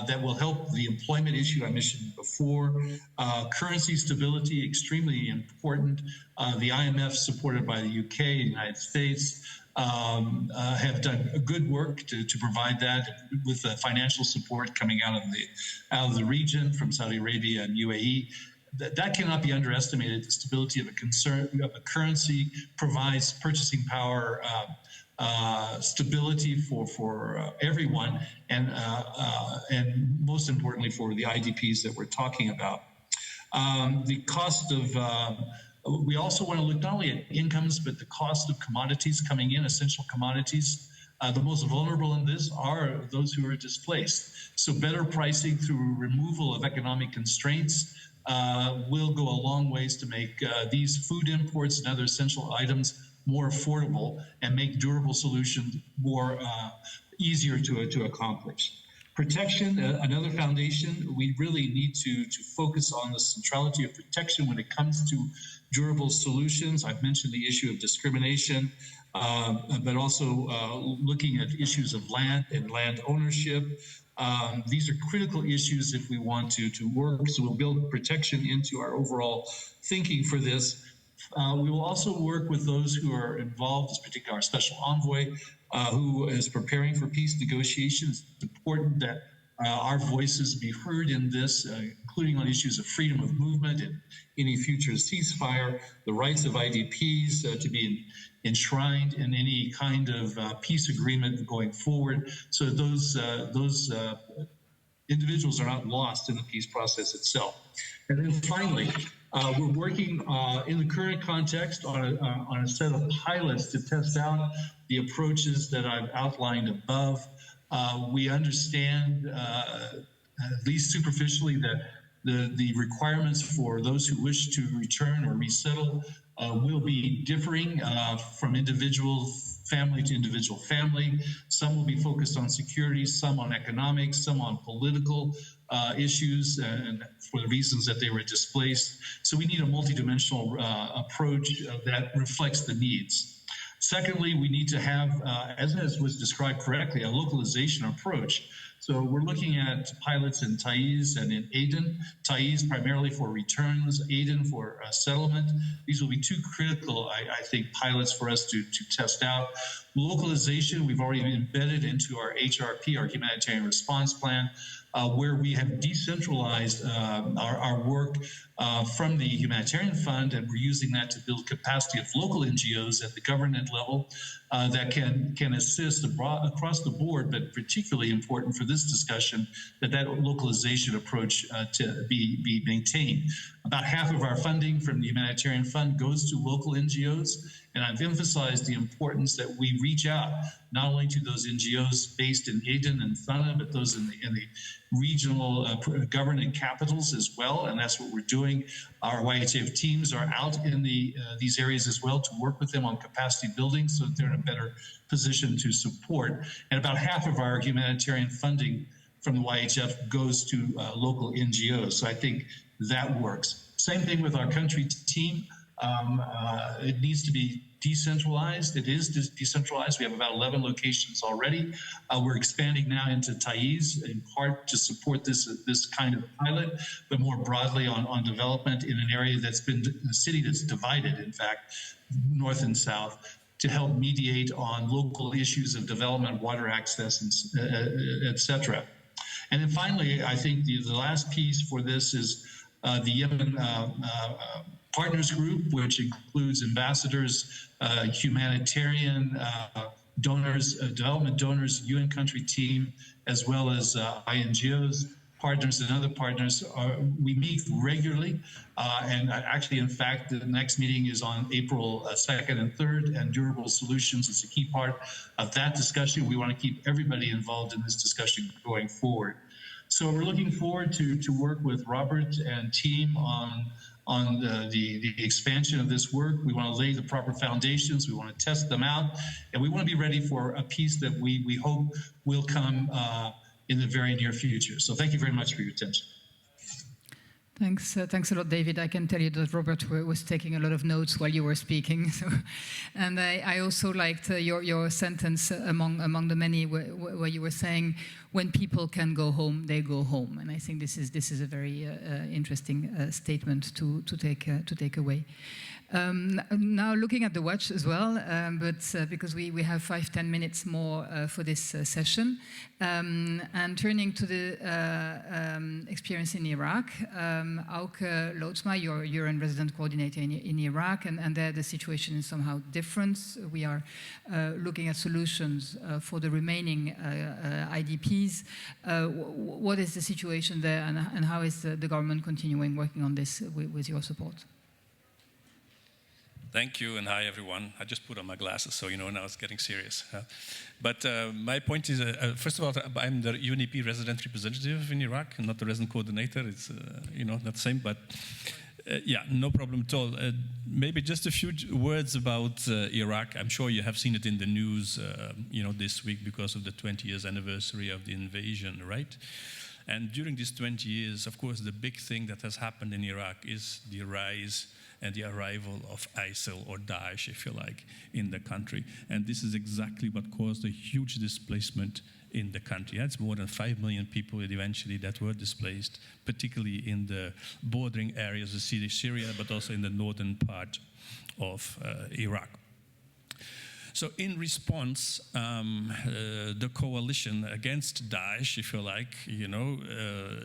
that will help the employment issue I mentioned before. Currency stability, extremely important. The IMF, supported by the UK, the United States, have done good work to provide that with financial support coming out of the region from Saudi Arabia and UAE. That cannot be underestimated. The stability of a currency provides purchasing power, stability for everyone, and most importantly for the IDPs that we're talking about. The cost of we also want to look not only at incomes, but the cost of commodities coming in, essential commodities. The most vulnerable in this are those who are displaced. So better pricing through removal of economic constraints will go a long ways to make these food imports and other essential items more affordable and make durable solutions more easier to accomplish. Protection, another foundation. We really need to focus on the centrality of protection when it comes to durable solutions. I've mentioned the issue of discrimination, but also looking at issues of land and land ownership. These are critical issues if we want to work. So we'll build protection into our overall thinking for this. We will also work with those who are involved, particularly our special envoy, who is preparing for peace negotiations. It's important that our voices be heard in this, including on issues of freedom of movement and any future ceasefire, the rights of IDPs to be enshrined in any kind of peace agreement going forward, so that those individuals are not lost in the peace process itself. And then finally, we're working in the current context on a set of pilots to test out the approaches that I've outlined above. We understand, at least superficially, that the requirements for those who wish to return or resettle will be differing from individual family to individual family. Some will be focused on security, some on economics, some on political issues, and for the reasons that they were displaced. So we need a multidimensional approach that reflects the needs. Secondly, we need to have, as was described correctly, a localization approach. So we're looking at pilots in Taiz and in Aden. Taiz primarily for returns, Aden for settlement. These will be two critical, I think, pilots for us to test out. Localization, we've already embedded into our HRP, our Humanitarian Response Plan, where we have decentralized our work from the Humanitarian Fund, and we're using that to build capacity of local NGOs at the government level that can assist across the board, but particularly important for this discussion, that localization approach to be maintained. About half of our funding from the Humanitarian Fund goes to local NGOs, and I've emphasized the importance that we reach out not only to those NGOs based in Aden and Thana, but those in the regional government capitals as well, and that's what we're doing. Our YHF teams are out in these areas as well to work with them on capacity building so that they're in a better position to support. And about half of our humanitarian funding from the YHF goes to local NGOs. So I think that works. Same thing with our country team. It needs to be decentralized. It is decentralized. We have about 11 locations already. We're expanding now into Taiz, in part to support this kind of pilot, but more broadly on development in an area that's been a city that's divided, in fact, north and south, to help mediate on local issues of development, water access, et cetera. And then finally, I think the last piece for this is the Yemen Partners Group, which includes ambassadors, humanitarian donors, development donors, UN country team, as well as INGOs, partners and other partners. We meet regularly, and actually, in fact, the next meeting is on April 2nd and 3rd, and durable solutions is a key part of that discussion. We want to keep everybody involved in this discussion going forward. So we're looking forward to work with Robert and team on the expansion of this work. We want to lay the proper foundations. We want to test them out. And we want to be ready for a piece that we hope will come in the very near future. So thank you very much for your attention. Thanks a lot, David. I can tell you that Robert was taking a lot of notes while you were speaking. So, and I also liked your sentence among the many where you were saying, when people can go home, they go home. And I think this is a very interesting statement to take away. Now looking at the watch as well, but because we have 5-10 minutes more for this session, and turning to the experience in Iraq, Auke Lootsma, you're a resident coordinator in Iraq, and there the situation is somehow different. We are looking at solutions for the remaining IDPs. What is the situation there, and how is the government continuing working on this with your support? Thank you, and hi everyone. I just put on my glasses, so now it's getting serious. But my point is, first of all, I'm the UNEP resident representative in Iraq, not the resident coordinator. It's not the same, but yeah, no problem at all. Maybe just a few words about Iraq. I'm sure you have seen it in the news, this week because of the 20 years anniversary of the invasion, right? And during these 20 years, of course, the big thing that has happened in Iraq is the rise and the arrival of ISIL or Daesh, if you like, in the country. And this is exactly what caused a huge displacement in the country. It's more than 5 million people eventually that were displaced, particularly in the bordering areas of Syria, but also in the northern part of Iraq. So in response, the coalition against Daesh, if you like,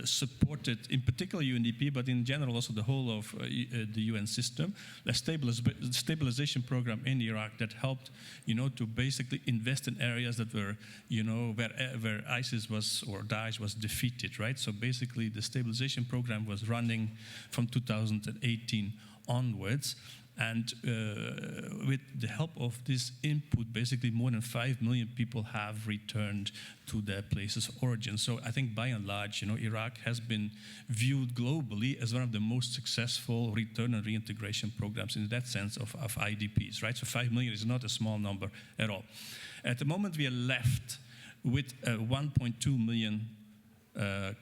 supported, in particular UNDP, but in general also the whole of the UN system, a stabilization program in Iraq that helped, to basically invest in areas that were, where ISIS was or Daesh was defeated, right? So basically the stabilization program was running from 2018 onwards. And with the help of this input, basically more than 5 million people have returned to their places of origin. So I think by and large, Iraq has been viewed globally as one of the most successful return and reintegration programs in that sense of IDPs, right? So 5 million is not a small number at all. At the moment, we are left with 1.2 million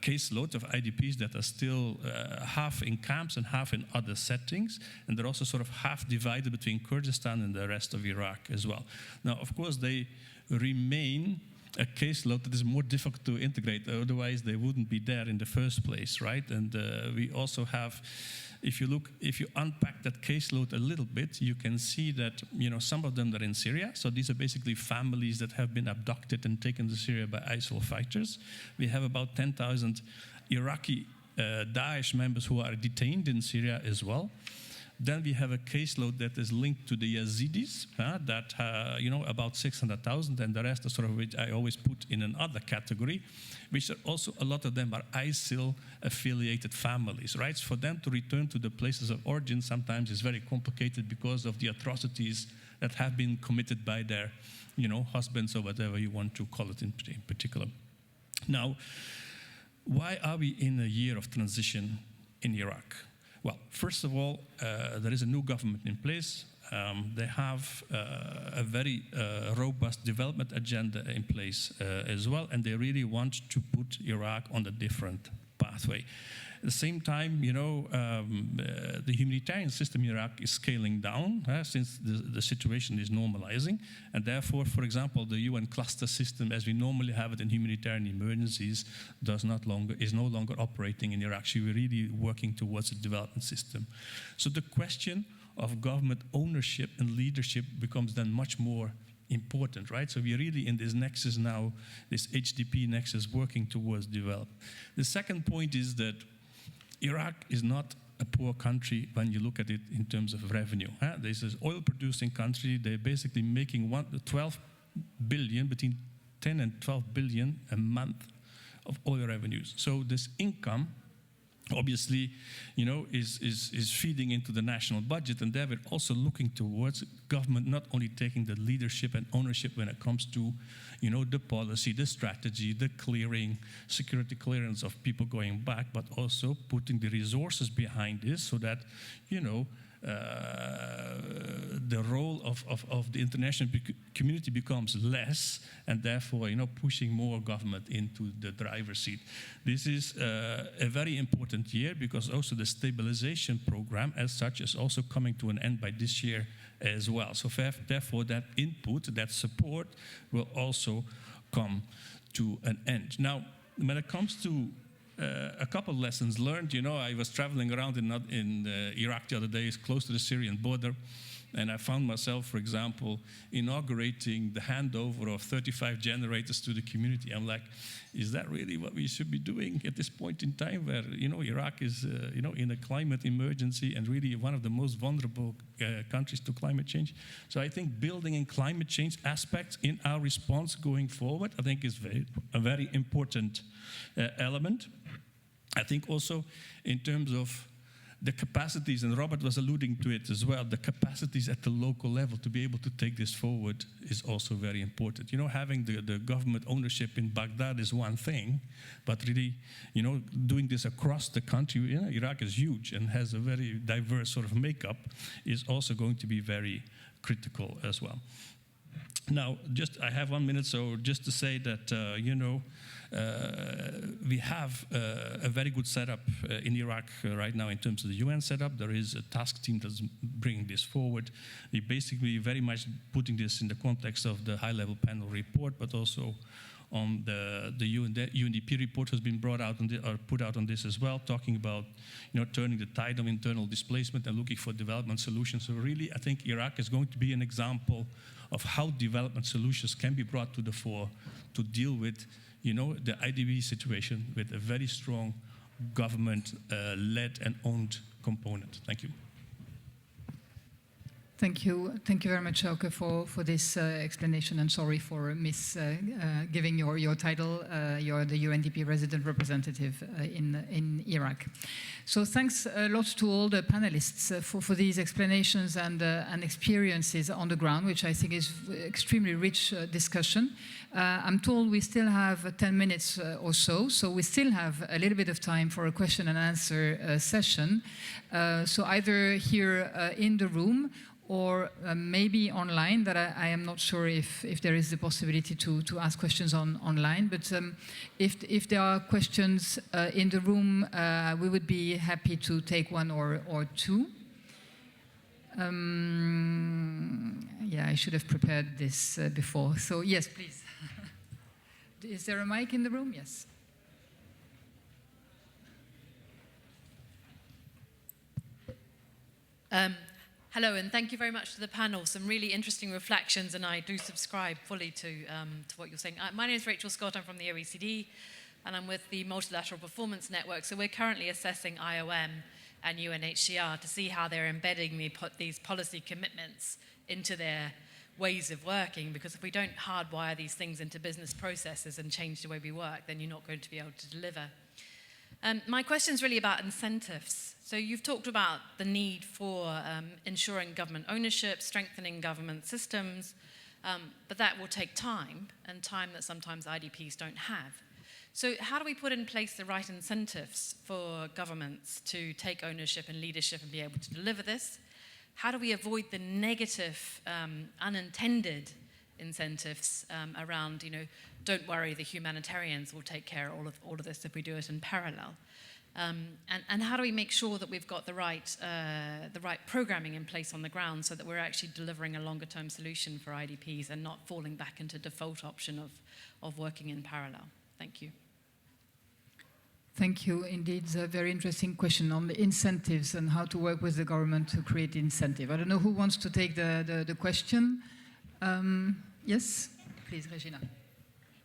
caseload of IDPs that are still half in camps and half in other settings, and they're also sort of half divided between Kurdistan and the rest of Iraq as well. Now, of course, they remain a caseload that is more difficult to integrate, otherwise they wouldn't be there in the first place, right? And we also have, if you unpack that caseload a little bit, you can see that some of them are in Syria. So these are basically families that have been abducted and taken to Syria by ISIL fighters. We have about 10,000 Iraqi Daesh members who are detained in Syria as well. Then we have a caseload that is linked to the Yazidis, that about 600,000, and the rest are sort of which I always put in another category, which are also a lot of them are ISIL-affiliated families, right? For them to return to the places of origin sometimes is very complicated because of the atrocities that have been committed by their, husbands or whatever you want to call it in particular. Now, why are we in a year of transition in Iraq? Well, first of all, there is a new government in place. They have a very robust development agenda in place as well, and they really want to put Iraq on a different pathway. At the same time, the humanitarian system in Iraq is scaling down since the situation is normalizing, and therefore, for example, the UN cluster system, as we normally have it in humanitarian emergencies, is no longer operating in Iraq. So we're really working towards a development system. So the question of government ownership and leadership becomes then much more important, right? So we're really in this nexus now, this HDP nexus, working towards development. The second point is that Iraq is not a poor country when you look at it in terms of revenue. This is an oil-producing country. They're basically making 12 billion, between 10 and 12 billion a month of oil revenues. So this income, obviously, is feeding into the national budget, and there we're also looking towards government not only taking the leadership and ownership when it comes to, the policy, the strategy, the clearing, security clearance of people going back, but also putting the resources behind this so that, the role of the international community becomes less, and therefore, pushing more government into the driver's seat. This is a very important year because also the stabilization program as such is also coming to an end by this year as well. So therefore, that input, that support will also come to an end. Now, when it comes to a couple of lessons learned. I was traveling around in Iraq the other day, it's close to the Syrian border, and I found myself, for example, inaugurating the handover of 35 generators to the community. I'm like, is that really what we should be doing at this point in time where, Iraq is, in a climate emergency and really one of the most vulnerable countries to climate change? So I think building in climate change aspects in our response going forward, I think is a very important element. I think also in terms of the capacities, and Robert was alluding to it as well, the capacities at the local level to be able to take this forward is also very important. Having the government ownership in Baghdad is one thing, but really, doing this across the country, Iraq is huge and has a very diverse sort of makeup, is also going to be very critical as well. Now, I have 1 minute, so just to say that, we have a very good setup in Iraq right now in terms of the UN setup. There is a task team that's bringing this forward. We basically very much putting this in the context of the high-level panel report, but also on the UNDP report has been put out on this as well, talking about turning the tide of internal displacement and looking for development solutions. So really, I think Iraq is going to be an example of how development solutions can be brought to the fore to deal with the IDP situation with a very strong government led and owned component. Thank you. Thank you very much, Elke, for this explanation, and sorry for giving your title. You're the UNDP resident representative in Iraq. So thanks a lot to all the panelists for these explanations and experiences on the ground, which I think is extremely rich discussion. I'm told we still have 10 minutes or so we still have a little bit of time for a question and answer session. So either here in the room or maybe online, that I am not sure if there is the possibility to ask questions online. But if there are questions in the room, we would be happy to take one or two. Yeah, I should have prepared this before. So yes, please. Is there a mic in the room? Yes. Hello, and thank you very much to the panel. Some really interesting reflections, and I do subscribe fully to what you're saying. My name is Rachel Scott. I'm from the OECD, and I'm with the Multilateral Performance Network. So we're currently assessing IOM and UNHCR to see how they're embedding these policy commitments into their ways of working, because if we don't hardwire these things into business processes and change the way we work, then you're not going to be able to deliver. My question is really about incentives. So you've talked about the need for ensuring government ownership, strengthening government systems, but that will take time, and time that sometimes IDPs don't have. So how do we put in place the right incentives for governments to take ownership and leadership and be able to deliver this? How do we avoid the negative, unintended incentives around, don't worry, the humanitarians will take care of all of this if we do it in parallel? And how do we make sure that we've got the right programming in place on the ground so that we're actually delivering a longer-term solution for IDPs and not falling back into default option of working in parallel? Thank you. Thank you. Indeed, it's a very interesting question on the incentives and how to work with the government to create incentive. I don't know who wants to take the question. Yes, please, Regina.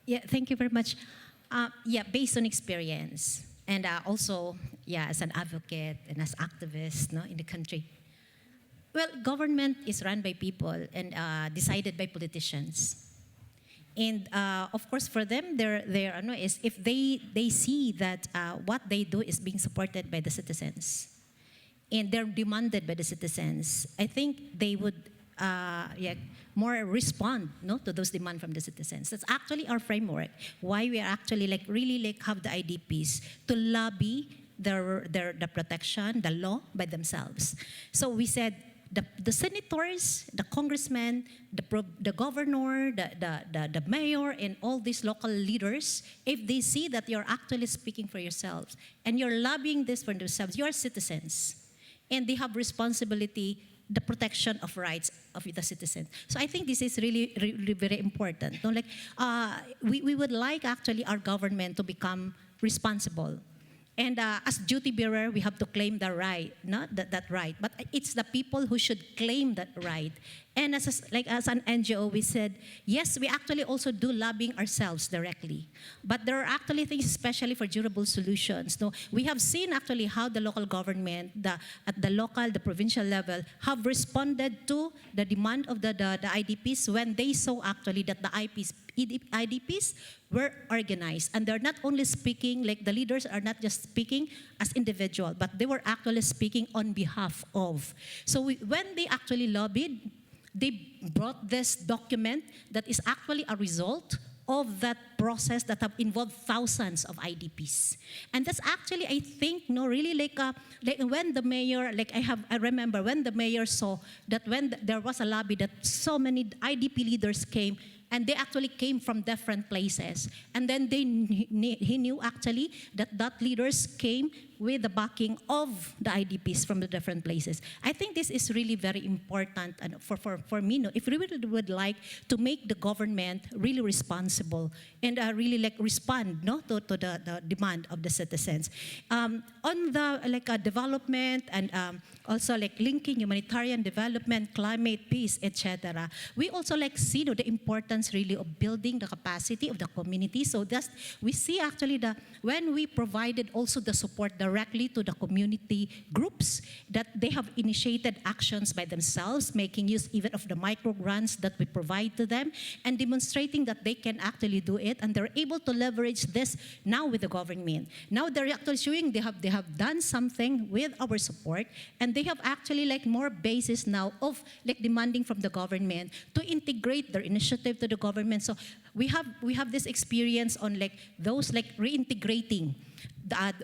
Yeah, thank you very much. Based on experience, and also, as an advocate and as activist in the country. Well, government is run by people and decided by politicians. And of course, for them, is if they see that what they do is being supported by the citizens, and they're demanded by the citizens, I think they would more respond to those demands from the citizens. That's actually our framework. Why we are actually really have the IDPs to lobby the protection, the law by themselves. So we said the senators, the congressmen, the governor, the mayor, and all these local leaders, if they see that you're actually speaking for yourselves and you're lobbying this for themselves, you're citizens, and they have responsibility, the protection of rights of the citizen. So I think this is really, really very important. We would like actually our government to become responsible. And as duty bearer, we have to claim the right, that right. But it's the people who should claim that right. And as an NGO, we said, yes, we actually also do lobbying ourselves directly. But there are actually things, especially for durable solutions. We have seen actually how the local government, at the local, the provincial level, have responded to the demand of the IDPs when they saw actually that the IDPs were organized. And they're not only speaking, the leaders are not just speaking as individual, but they were actually speaking on behalf of. So when they actually lobbied, they brought this document that is actually a result of that process that have involved thousands of IDPs. And that's actually, I think, really when the mayor, I remember when the mayor saw that when there was a lobby that so many IDP leaders came, and they actually came from different places. And then he knew actually that leaders came with the backing of the IDPs from the different places. I think this is really very important for me. If we would like to make the government really responsible and really respond to the demand of the citizens. On the development and also linking humanitarian development, climate, peace, etc. We also see the importance really of building the capacity of the community. So we see actually when we provided also the support, the directly to the community groups, that they have initiated actions by themselves, making use even of the micro grants that we provide to them, and demonstrating that they can actually do it, and they're able to leverage this now with the government. Now they're actually showing they have done something with our support, and they have actually like more basis now of like demanding from the government to integrate their initiative to the government. So we have this experience on like those like reintegrating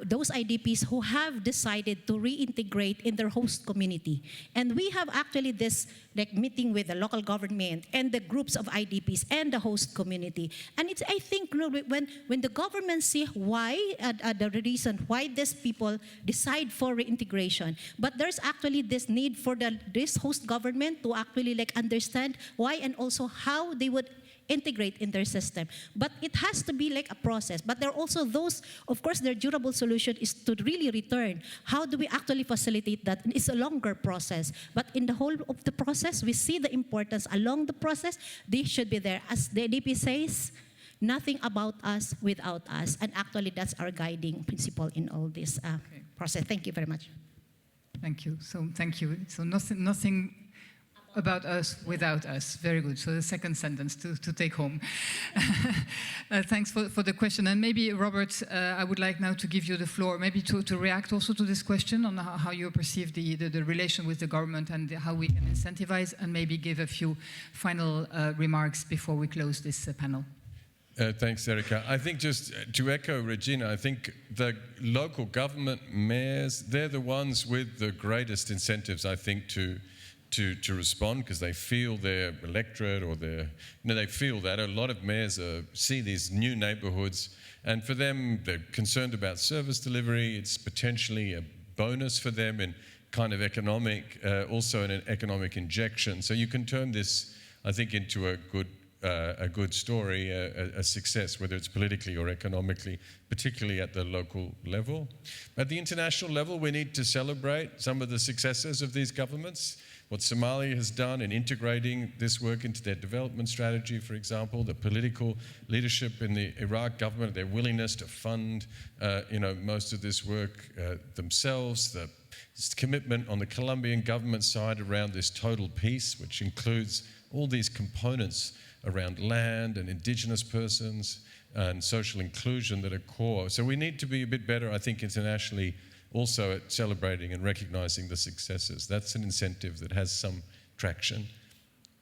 those IDPs who have decided to reintegrate in their host community. And we have actually this like meeting with the local government and the groups of IDPs and the host community. And it's, I think, when the government see why, the reason why these people decide for reintegration, but there's actually this need for this host government to actually like understand why and also how they would integrate in their system. But it has to be like a process. But there are also those, of course, their durable solution is to really return. How do we actually facilitate that? It's a longer process. But in the whole of the process, we see the importance along the process. They should be there. As the ADP says, nothing about us without us. And actually, that's our guiding principle in all this process. Thank you very much. Thank you. So thank you. So nothing about us without us. Very good. So the second sentence to take home. Thanks for the question. And maybe, Robert, I would like now to give you the floor, maybe to react also to this question on how you perceive the relation with the government and how we can incentivize, and maybe give a few final remarks before we close this panel. Thanks, Erica. I think just to echo Regina, I think the local government mayors, they're the ones with the greatest incentives, I think, to respond, because they feel their electorate, or they feel that a lot of mayors see these new neighborhoods, and for them, they're concerned about service delivery. It's potentially a bonus for them in kind of economic, also an economic injection. So you can turn this, I think, into a good story, a success, whether it's politically or economically, particularly at the local level. At the international level, we need to celebrate some of the successes of these governments. What Somalia has done in integrating this work into their development strategy, for example, the political leadership in the Iraq government, their willingness to fund, most of this work themselves, the commitment on the Colombian government side around this total peace, which includes all these components around land and indigenous persons and social inclusion that are core. So we need to be a bit better, I think, internationally, also at celebrating and recognizing the successes. That's an incentive that has some traction.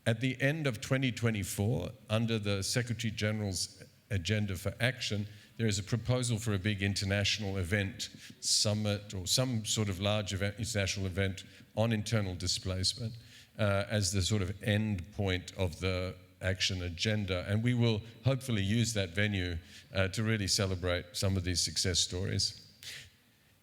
At the end of 2024, under the Secretary General's agenda for action, there is a proposal for a big international event, summit, or some sort of large event, international event on internal displacement as the sort of end point of the action agenda. And we will hopefully use that venue to really celebrate some of these success stories.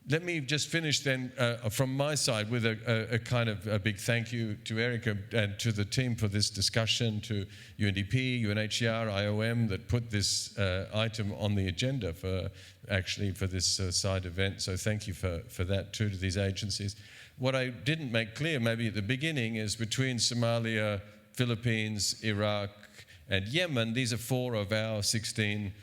Let me just finish then from my side with a kind of a big thank you to Erica and to the team for this discussion, to UNDP, UNHCR, IOM that put this item on the agenda for this side event. So thank you for that too, to these agencies. What I didn't make clear maybe at the beginning is between Somalia, Philippines, Iraq, and Yemen, these are 4 of our 16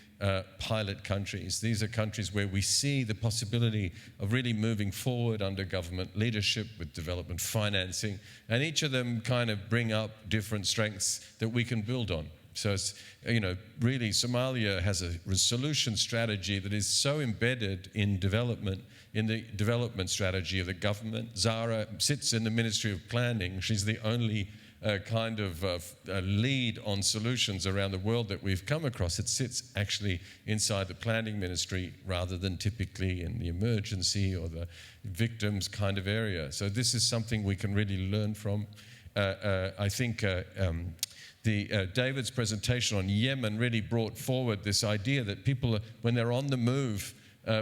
pilot countries. These are countries where we see the possibility of really moving forward under government leadership with development financing, and each of them kind of bring up different strengths that we can build on. So it's, really Somalia has a solution strategy that is so embedded in the development strategy of the government. Zara sits in the Ministry of Planning. She's the only kind of lead on solutions around the world that we've come across. It sits actually inside the planning ministry rather than typically in the emergency or the victims kind of area. So this is something we can really learn from. I think David's presentation on Yemen really brought forward this idea that people, when they're on the move,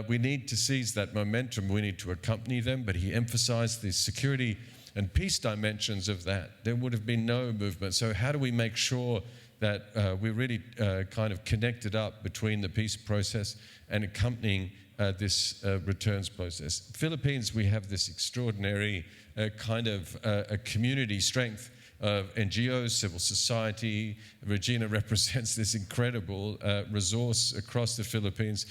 we need to seize that momentum. We need to accompany them. But he emphasized the security and peace dimensions of that. There would have been no movement. So how do we make sure that we're really kind of connected up between the peace process and accompanying this returns process? Philippines, we have this extraordinary kind of a community strength NGOs, civil society. Regina represents this incredible resource across the Philippines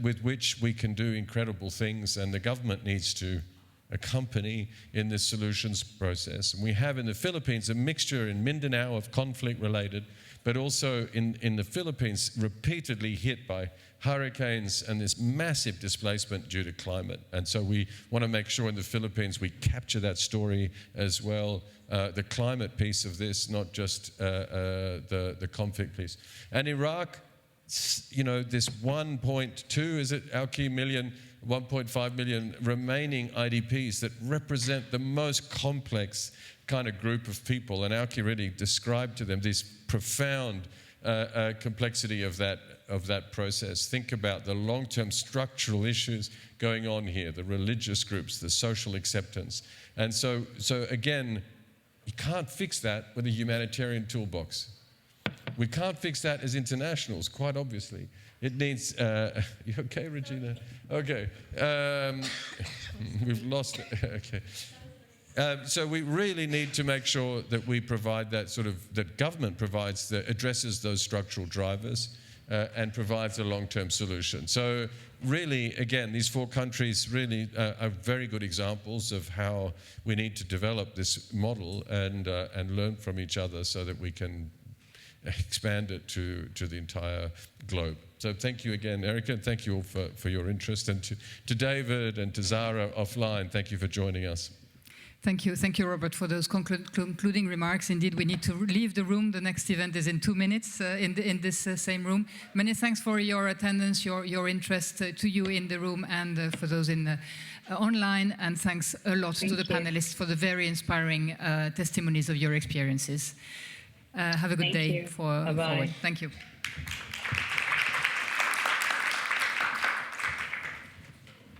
with which we can do incredible things, and the government needs to accompany in this solutions process. And we have in the Philippines a mixture in Mindanao of conflict-related, but also in the Philippines repeatedly hit by hurricanes and this massive displacement due to climate. And so we want to make sure in the Philippines we capture that story as well, the climate piece of this, not just the conflict piece. And Iraq, you know, this 1.2, is it, Alki, million, 1.5 million remaining IDPs that represent the most complex kind of group of people. And Alki really described to them this profound complexity of that process. Think about the long-term structural issues going on here, the religious groups, the social acceptance. And so again, you can't fix that with a humanitarian toolbox. We can't fix that as internationals, quite obviously. It needs, you okay, Regina? Okay. We've lost it. Okay. So we really need to make sure that we provide that that government provides, that addresses those structural drivers and provides a long-term solution. So really, again, these 4 countries really are very good examples of how we need to develop this model and learn from each other so that we can expand it to the entire globe. So thank you again, Erica, and thank you all for your interest. And to David and to Zara offline, thank you for joining us. Thank you, Robert, for those concluding remarks. Indeed, we need to leave the room. The next event is in 2 minutes in this same room. Many thanks for your attendance, your interest to you in the room and for those in online. And thanks a lot to the panelists for the very inspiring testimonies of your experiences. Have a good day forward. Thank you.